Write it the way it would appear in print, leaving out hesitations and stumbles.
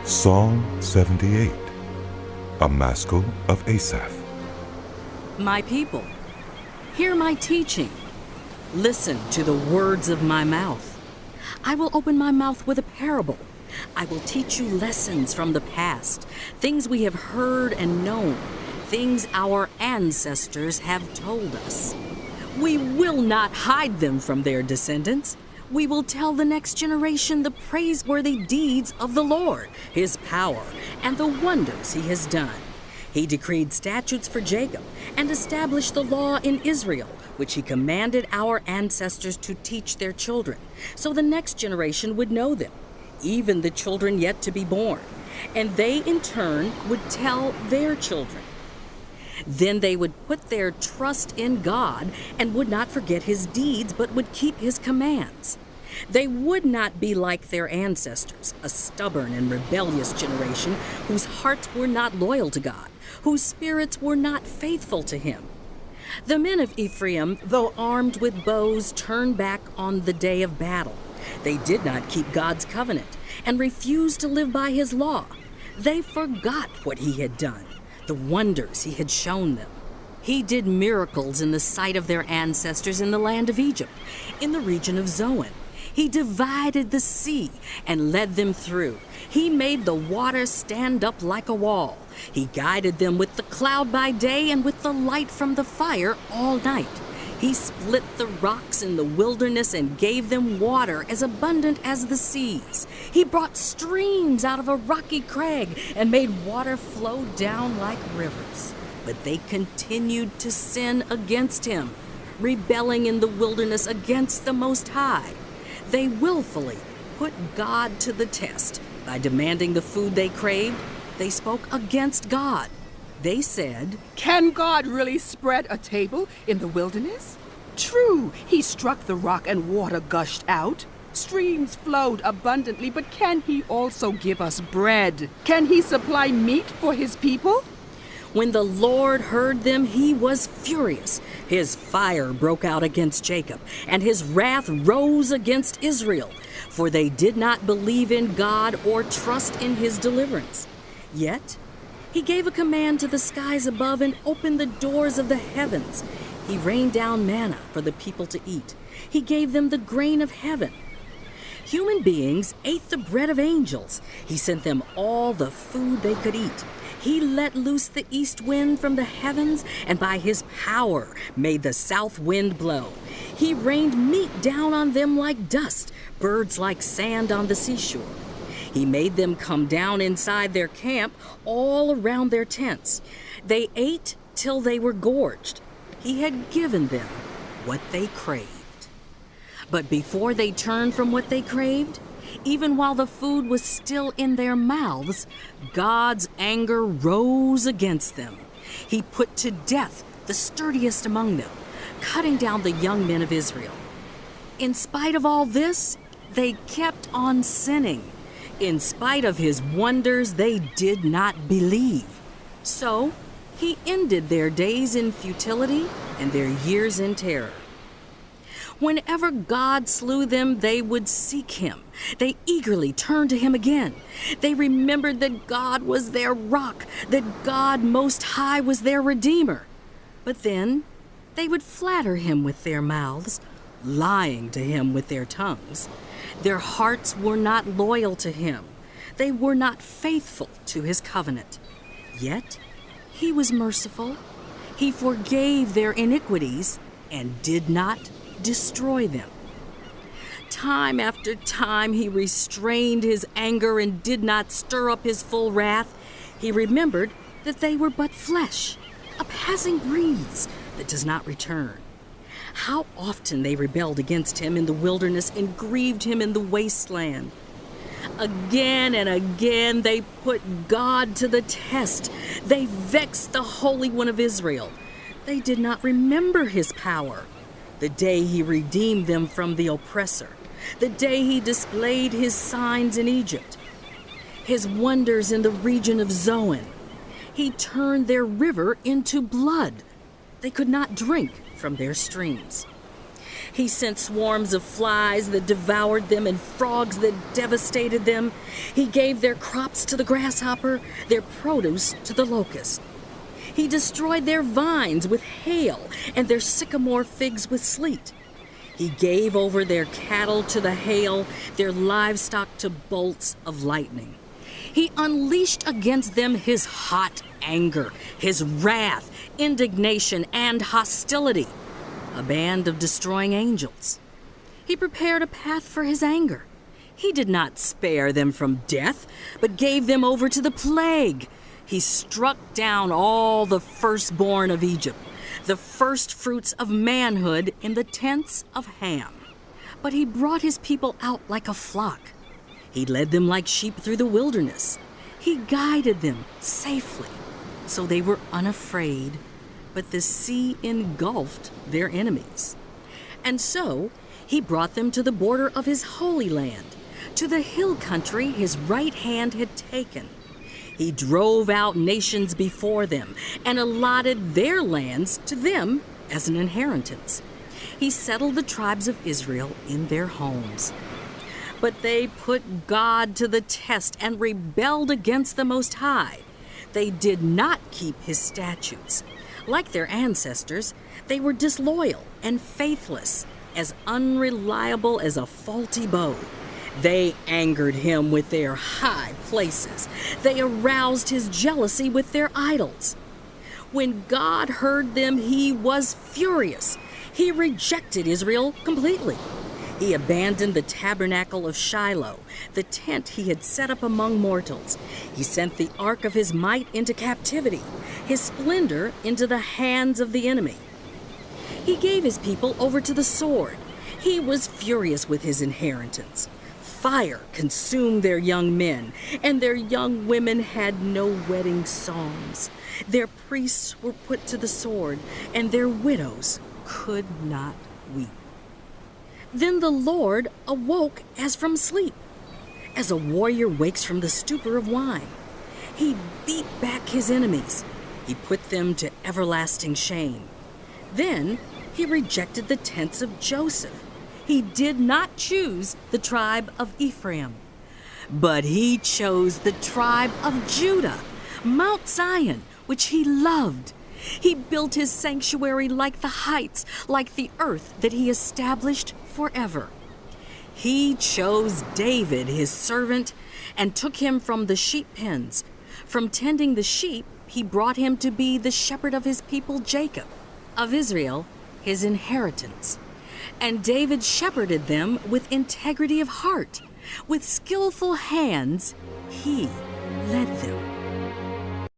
Psalm 78, a Maskil of Asaph. My people, hear my teaching. Listen to the words of my mouth. I will open my mouth with a parable. I will teach you lessons from the past, things we have heard and known, things our ancestors have told us. We will not hide them from their descendants. We will tell the next generation the praiseworthy deeds of the Lord, his power, and the wonders he has done. He decreed statutes for Jacob and established the law in Israel, which he commanded our ancestors to teach their children, so the next generation would know them, even the children yet to be born, and they in turn would tell their children. Then they would put their trust in God and would not forget his deeds, but would keep his commands. They would not be like their ancestors, a stubborn and rebellious generation whose hearts were not loyal to God, whose spirits were not faithful to him. The men of Ephraim, though armed with bows, turned back on the day of battle. They did not keep God's covenant and refused to live by his law. They forgot what he had done, the wonders he had shown them. He did miracles in the sight of their ancestors in the land of Egypt, in the region of Zoan. He divided the sea and led them through. He made the water stand up like a wall. He guided them with the cloud by day and with the light from the fire all night. He split the rocks in the wilderness and gave them water as abundant as the seas. He brought streams out of a rocky crag and made water flow down like rivers. But they continued to sin against him, rebelling in the wilderness against the Most High. They willfully put God to the test by demanding the food they craved. They spoke against God. They said, "Can God really spread a table in the wilderness? True, he struck the rock and water gushed out. Streams flowed abundantly, but can he also give us bread? Can he supply meat for his people?" When the Lord heard them, he was furious. His fire broke out against Jacob, and his wrath rose against Israel, for they did not believe in God or trust in his deliverance. Yet he gave a command to the skies above and opened the doors of the heavens. He rained down manna for the people to eat. He gave them the grain of heaven. Human beings ate the bread of angels. He sent them all the food they could eat. He let loose the east wind from the heavens, and by his power made the south wind blow. He rained meat down on them like dust, birds like sand on the seashore. He made them come down inside their camp, all around their tents. They ate till they were gorged. He had given them what they craved. But before they turned from what they craved, even while the food was still in their mouths, God's anger rose against them. He put to death the sturdiest among them, cutting down the young men of Israel. In spite of all this, they kept on sinning. In spite of his wonders, they did not believe. So he ended their days in futility and their years in terror. Whenever God slew them, they would seek him. They eagerly turned to him again. They remembered that God was their rock, that God Most High was their Redeemer. But then they would flatter him with their mouths, lying to him with their tongues. Their hearts were not loyal to him. They were not faithful to his covenant. Yet he was merciful. He forgave their iniquities and did not destroy them. Time after time he restrained his anger and did not stir up his full wrath. He remembered that they were but flesh, a passing breeze that does not return. How often they rebelled against him in the wilderness and grieved him in the wasteland. Again and again they put God to the test. They vexed the Holy One of Israel. They did not remember his power, the day he redeemed them from the oppressor, the day he displayed his signs in Egypt, his wonders in the region of Zoan. He turned their river into blood. They could not drink from their streams. He sent swarms of flies that devoured them and frogs that devastated them. He gave their crops to the grasshopper, their produce to the locust. He destroyed their vines with hail and their sycamore figs with sleet. He gave over their cattle to the hail, their livestock to bolts of lightning. He unleashed against them his hot anger, his wrath, indignation, and hostility, a band of destroying angels. He prepared a path for his anger. He did not spare them from death, but gave them over to the plague. He struck down all the firstborn of Egypt, the first fruits of manhood in the tents of Ham. But he brought his people out like a flock. He led them like sheep through the wilderness. He guided them safely, so they were unafraid, but the sea engulfed their enemies. And so he brought them to the border of his holy land, to the hill country his right hand had taken. He drove out nations before them and allotted their lands to them as an inheritance. He settled the tribes of Israel in their homes. But they put God to the test and rebelled against the Most High. They did not keep his statutes. Like their ancestors, they were disloyal and faithless, as unreliable as a faulty bow. They angered him with their high places. They aroused his jealousy with their idols. When God heard them, he was furious. He rejected Israel completely. He abandoned the tabernacle of Shiloh, the tent he had set up among mortals. He sent the ark of his might into captivity, his splendor into the hands of the enemy. He gave his people over to the sword. He was furious with his inheritance. Fire consumed their young men, and their young women had no wedding songs. Their priests were put to the sword, and their widows could not weep. Then the Lord awoke as from sleep, as a warrior wakes from the stupor of wine. He beat back his enemies. He put them to everlasting shame. Then he rejected the tents of Joseph. He did not choose the tribe of Ephraim, but he chose the tribe of Judah, Mount Zion, which he loved. He built his sanctuary like the heights, like the earth that he established forever. He chose David, his servant, and took him from the sheep pens. From tending the sheep, he brought him to be the shepherd of his people Jacob, of Israel, his inheritance. And David shepherded them with integrity of heart. With skillful hands, he led them.